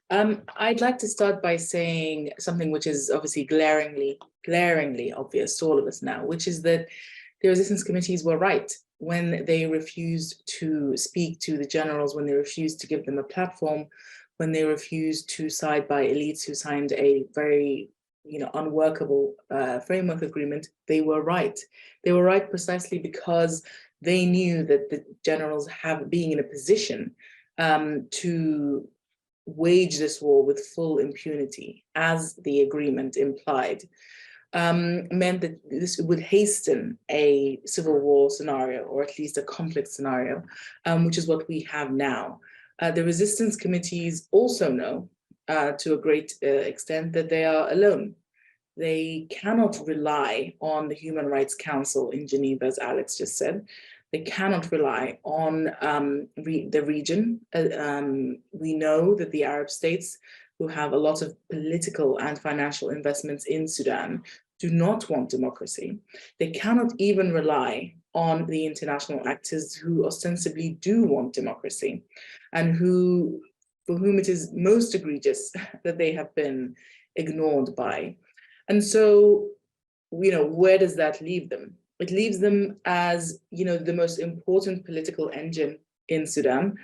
I'd like to start by saying something which is obviously glaringly obvious to all of us now, which is that the resistance committees were right when they refused to speak to the generals, when they refused to give them a platform, when they refused to side by elites who signed a very unworkable framework agreement. They were right. They were right precisely because they knew that the generals have being in a position to wage this war with full impunity, as the agreement implied, meant that this would hasten a civil war scenario, or at least a conflict scenario, which is what we have now. The resistance committees also know, to a great extent, that they are alone. They cannot rely on the Human Rights Council in Geneva, as Alex just said. They cannot rely on the region. We know that the Arab states, who have a lot of political and financial investments in Sudan, do not want democracy. They cannot even rely on the international actors who ostensibly do want democracy, and for whom it is most egregious that they have been ignored by. And so, where does that leave them? It leaves them as, the most important political engine in Sudan,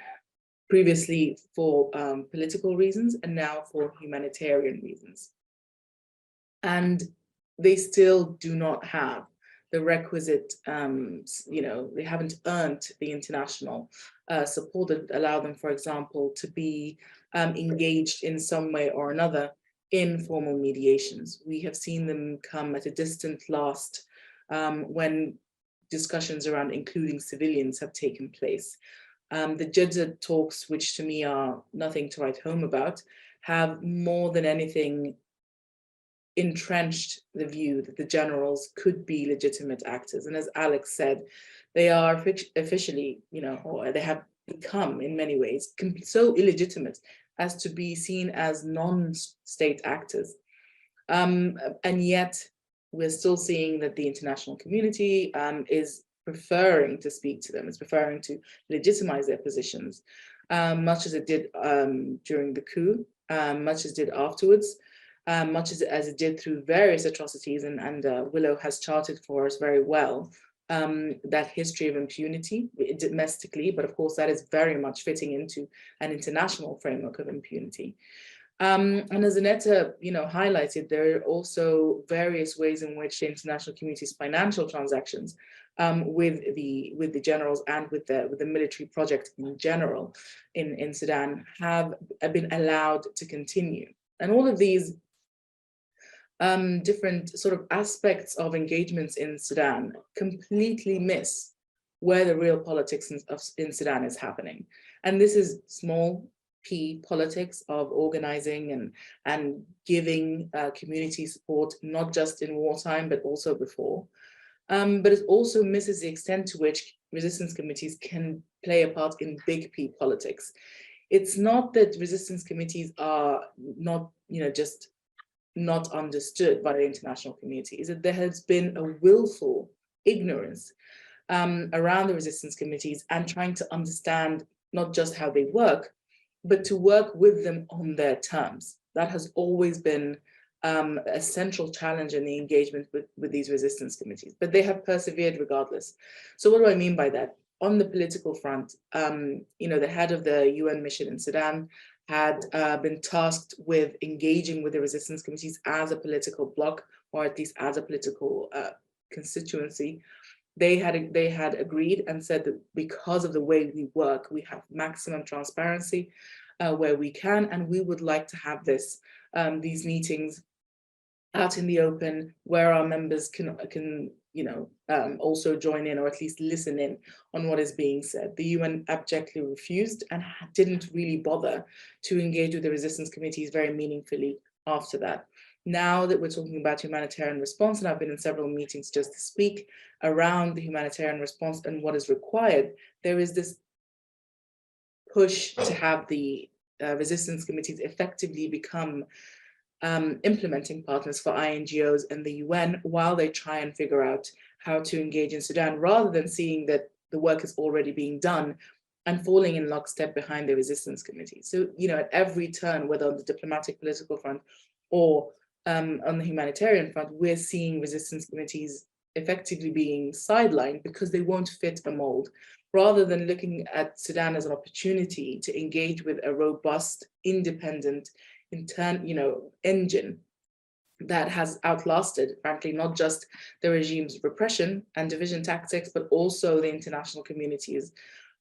previously for political reasons and now for humanitarian reasons. And they still do not have the requisite, they haven't earned the international support that allow them, for example, to be engaged in some way or another in formal mediations. We have seen them come at a distant last when discussions around including civilians have taken place. The Jeddah talks, which to me are nothing to write home about, have more than anything entrenched the view that the generals could be legitimate actors. And as Alex said, they are officially, or they have become in many ways so illegitimate as to be seen as non-state actors. And yet we're still seeing that the international community is preferring to speak to them, is preferring to legitimize their positions, much as it did during the coup, much as it did afterwards, much as it did through various atrocities, and Willow has charted for us very well that history of impunity domestically, but of course that is very much fitting into an international framework of impunity. And as Aneta, highlighted, there are also various ways in which the international community's financial transactions with the generals and with the military project in general in Sudan have been allowed to continue. And all of these different sort of aspects of engagements in Sudan completely miss where the real politics in Sudan is happening. And this is small p politics of organizing and giving community support, not just in wartime, but also before. But it also misses the extent to which resistance committees can play a part in big P politics. It's not that resistance committees are not, just not understood by the international community, is that there has been a willful ignorance around the resistance committees and trying to understand not just how they work, but to work with them on their terms. That has always been a central challenge in the engagement with these resistance committees, but they have persevered regardless. So what do I mean by that? On the political front, the head of the UN mission in Sudan had been tasked with engaging with the resistance committees as a political bloc, or at least as a political constituency. They had agreed and said that because of the way we work, we have maximum transparency where we can, and we would like to have these meetings out in the open, where our members can also join in, or at least listen in on what is being said. The UN abjectly refused and didn't really bother to engage with the resistance committees very meaningfully after that. Now that we're talking about humanitarian response, and I've been in several meetings just this week around the humanitarian response and what is required, there is this push to have the resistance committees effectively become implementing partners for INGOs and the UN while they try and figure out how to engage in Sudan, rather than seeing that the work is already being done and falling in lockstep behind the resistance committee. So, at every turn, whether on the diplomatic political front or on the humanitarian front, we're seeing resistance committees effectively being sidelined because they won't fit a mold, rather than looking at Sudan as an opportunity to engage with a robust, independent, engine that has outlasted, frankly, not just the regime's repression and division tactics, but also the international community's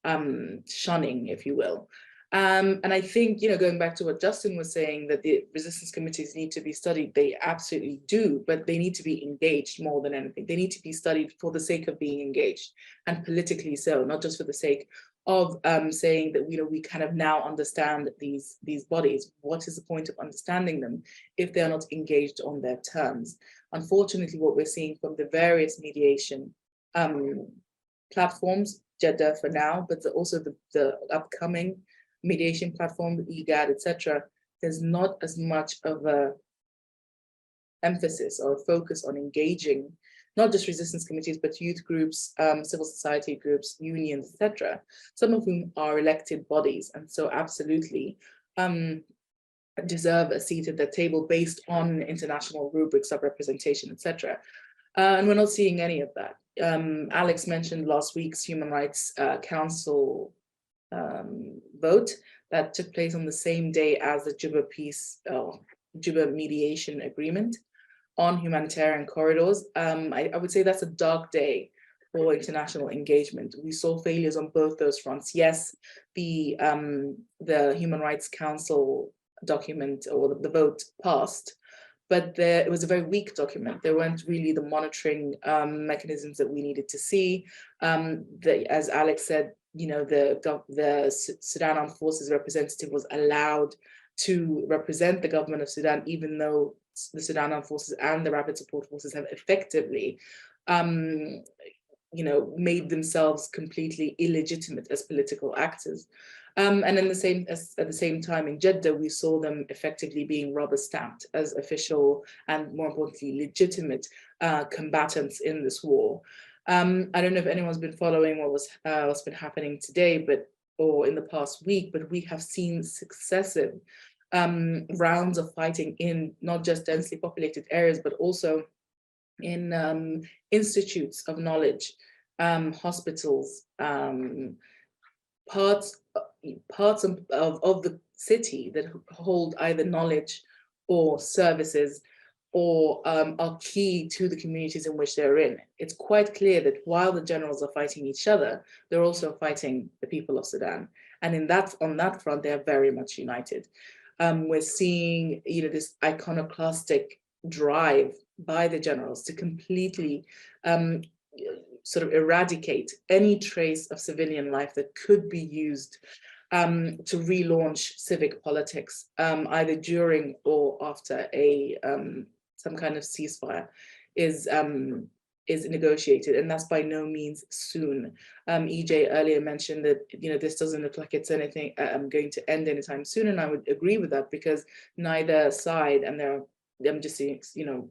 shunning, if you will. And I think, going back to what Justin was saying, that the resistance committees need to be studied, they absolutely do, but they need to be engaged more than anything. They need to be studied for the sake of being engaged, and politically so, not just for the sake of saying that we kind of now understand these bodies. What is the point of understanding them if they're not engaged on their terms? Unfortunately, what we're seeing from the various mediation platforms, Jeddah for now, but also the upcoming mediation platform, IGAD, etc., there's not as much of a emphasis or focus on engaging not just resistance committees, but youth groups, civil society groups, unions, etc., some of whom are elected bodies, and so absolutely deserve a seat at the table based on international rubrics of representation, etc. And we're not seeing any of that. Alex mentioned last week's Human Rights Council vote that took place on the same day as the Juba mediation agreement on humanitarian corridors. I would say that's a dark day for international engagement. We saw failures on both those fronts. Yes, the Human Rights Council document or the vote passed, but it was a very weak document. There weren't really the monitoring mechanisms that we needed to see. As Alex said, the Sudan Armed Forces representative was allowed to represent the government of Sudan, even though the Sudan Armed Forces and the Rapid Support Forces have effectively made themselves completely illegitimate as political actors. And at the same time in Jeddah, we saw them effectively being rubber stamped as official and, more importantly, legitimate combatants in this war. I don't know if anyone's been following what's been happening today, or in the past week, but we have seen successive rounds of fighting in not just densely populated areas, but also in institutes of knowledge, hospitals, parts of the city that hold either knowledge or services or are key to the communities in which they're in. It's quite clear that while the generals are fighting each other, they're also fighting the people of Sudan. And on that front, they are very much united. We're seeing, this iconoclastic drive by the generals to completely sort of eradicate any trace of civilian life that could be used to relaunch civic politics, either during or after some kind of ceasefire is negotiated, and that's by no means soon. EJ earlier mentioned that this doesn't look like it's anything going to end anytime soon, and I would agree with that, because neither side, and I'm just saying,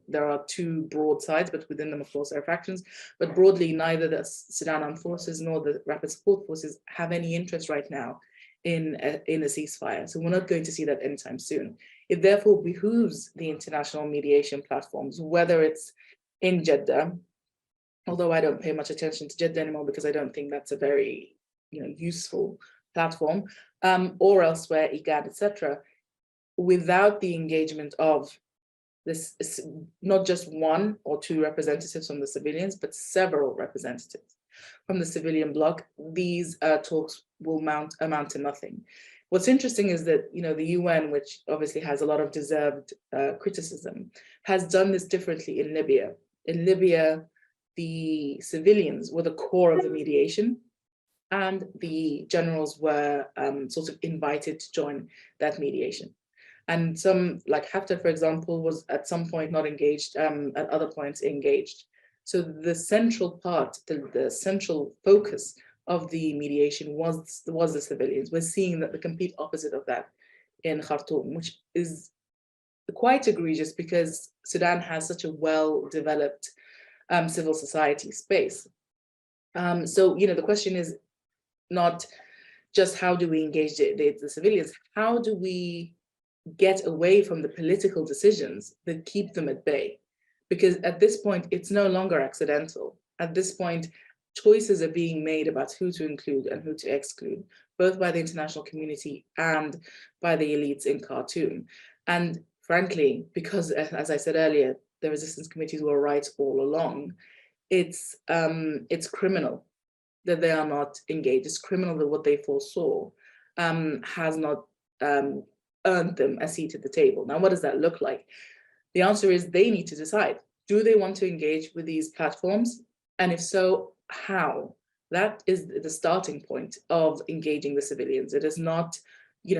there are two broad sides, but within them, of course, there are factions. But broadly, neither the Sudan Armed Forces nor the Rapid Support Forces have any interest right now in a ceasefire. So we're not going to see that anytime soon. It therefore behooves the international mediation platforms, whether it's in Jeddah, although I don't pay much attention to Jeddah anymore because I don't think that's a very useful platform, or elsewhere, IGAD, etc., without the engagement of this, not just one or two representatives from the civilians, but several representatives from the civilian bloc, these talks will amount to nothing. What's interesting is that the UN, which obviously has a lot of deserved criticism, has done this differently in Libya. In Libya, the civilians were the core of the mediation, and the generals were sort of invited to join that mediation. And some, like Haftar, for example, was at some point not engaged, at other points engaged. So the central part, the central focus of the mediation was the civilians. We're seeing that the complete opposite of that in Khartoum, which is quite egregious because Sudan has such a well-developed civil society space. So, the question is not just how do we engage the civilians? How do we get away from the political decisions that keep them at bay? Because at this point, it's no longer accidental. At this point, choices are being made about who to include and who to exclude, both by the international community and by the elites in Khartoum. And frankly, because, as I said earlier, the resistance committees were right all along, it's criminal that they are not engaged. It's criminal that what they foresaw has not earned them a seat at the table. Now, what does that look like? The answer is they need to decide. Do they want to engage with these platforms? And if so, how? That is the starting point of engaging the civilians. It is not,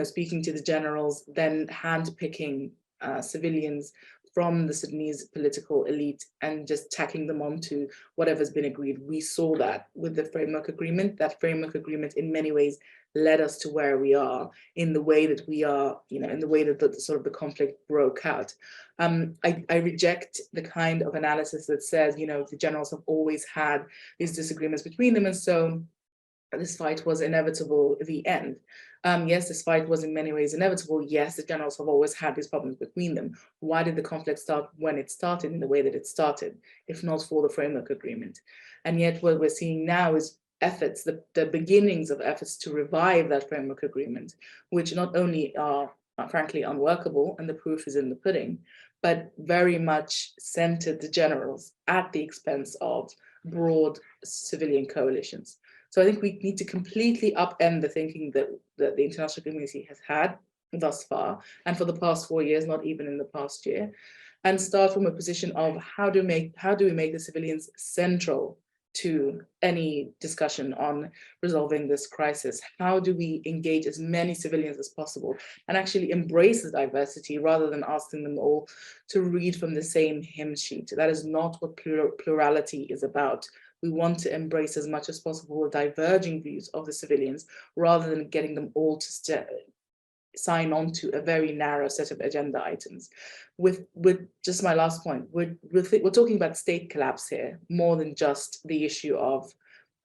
speaking to the generals, then handpicking civilians from the Sudanese political elite and just tacking them onto whatever's been agreed. We saw that with the framework agreement. That framework agreement in many ways led us to where we are, in the way that we are, in the way that the conflict broke out. I reject the kind of analysis that says, the generals have always had these disagreements between them, and so this fight was inevitable at the end. Yes, this fight was in many ways inevitable. Yes, the generals have always had these problems between them. Why did the conflict start when it started, in the way that it started, if not for the framework agreement? And yet what we're seeing now is efforts, the beginnings of efforts to revive that framework agreement, which not only are frankly unworkable, and the proof is in the pudding, but very much centered the generals at the expense of broad civilian coalitions. So I think we need to completely upend the thinking that the international community has had thus far, and for the past 4 years, not even in the past year, and start from a position of how do we make the civilians central to any discussion on resolving this crisis? How do we engage as many civilians as possible and actually embrace the diversity rather than asking them all to read from the same hymn sheet? That is not what plurality is about. We want to embrace as much as possible the diverging views of the civilians rather than getting them all to sign on to a very narrow set of agenda items. With just my last point, we're talking about state collapse here, more than just the issue of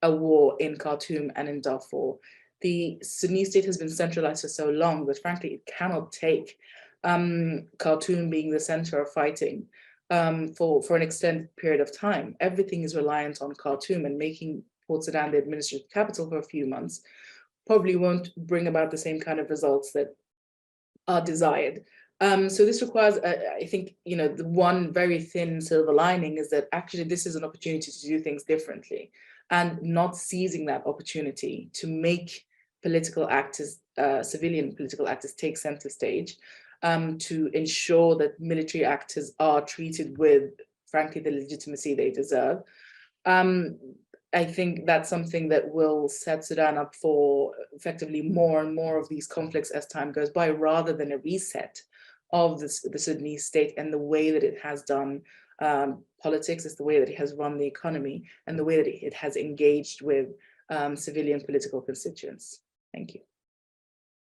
a war in Khartoum and in Darfur. The Sudanese state has been centralized for so long that frankly it cannot take Khartoum being the center of fighting for an extended period of time. Everything is reliant on Khartoum, and making Port Sudan the administrative capital for a few months probably won't bring about the same kind of results that are desired. So this requires, I think, the one very thin silver lining is that actually this is an opportunity to do things differently, and not seizing that opportunity to make political actors, civilian political actors, take center stage, to ensure that military actors are treated with, frankly, the legitimacy they deserve. I think that's something that will set Sudan up for effectively more and more of these conflicts as time goes by, rather than a reset of the Sudanese state and the way that it has done politics, is the way that it has run the economy, and the way that it has engaged with civilian political constituents. Thank you.